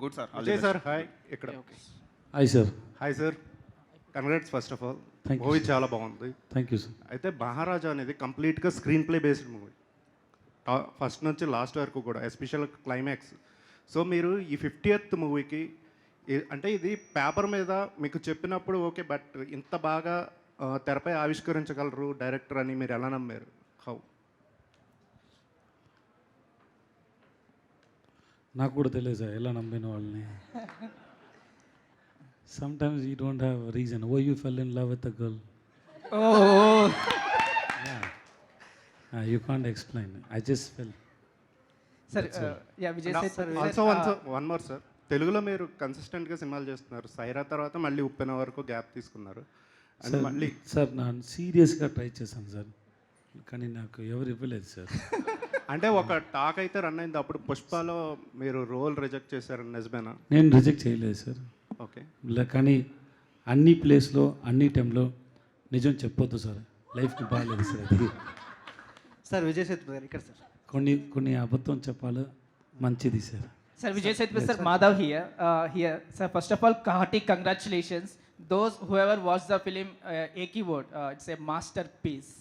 Good sir. Vijay sir hi. ఇక్కడ hi sir. Hi sir, congrats first of all. Thank you, movie sir. చాలా బాగుంది. Thank you sir. అయితే మహారాజా అనేది కంప్లీట్గా screen play based movie, first నుంచి last వరకు కూడా, ఎస్పెషల్ క్లైమాక్స్. సో మీరు ఈ 50th మూవీకి అంటే ఇది పేపర్ మీద మీకు చెప్పినప్పుడు ఓకే, బట్ ఇంత బాగా తెరపై ఆవిష్కరించగలరు డైరెక్టర్ అని మీరు ఎలా నమ్మారు? హౌ? నాకు కూడా తెలియదు సార్ ఎలా నమ్మిన వాళ్ళని. Sometimes you don't have reason why you fell in love with a girl. You can't explain, I just fell. Sir Vijay Sethupathi also one more sir, తెలుగులో మీరు కన్సిస్టెంట్గా సినిమాలు చేస్తున్నారు. సైరా తర్వాత మళ్ళీ ఉప్పెన వరకు గ్యాప్ తీసుకున్నారు. అండ్ మళ్ళీ సార్ నేను సీరియస్గా ట్రై చేశాను సార్, కానీ నాకు ఎవరు ఇవ్వలేదు సార్. అంటే ఒక టాక్ అయితే రన్ అయింది, అప్పుడు పుష్పలో మీరు రోల్ రిజెక్ట్ చేశారని నిజమేనా? నేను రిజెక్ట్ చేయలేదు సార్. ఓకే. కానీ అన్ని ప్లేస్లో అన్ని టైంలో నిజం చెప్పొద్దు సార్, లైఫ్కి బాగాలేదు సార్. అది సార్ విజయ్ సేతుపతి గారు ఇక్కడ సార్. కొన్ని అబద్ధం చెప్పాలి, మంచిది sir. Sir, Vijay Sethupathi sir, Madhav here. Sir, first of all, hearty congratulations. Those whoever watched the film, a keyword, it's a masterpiece.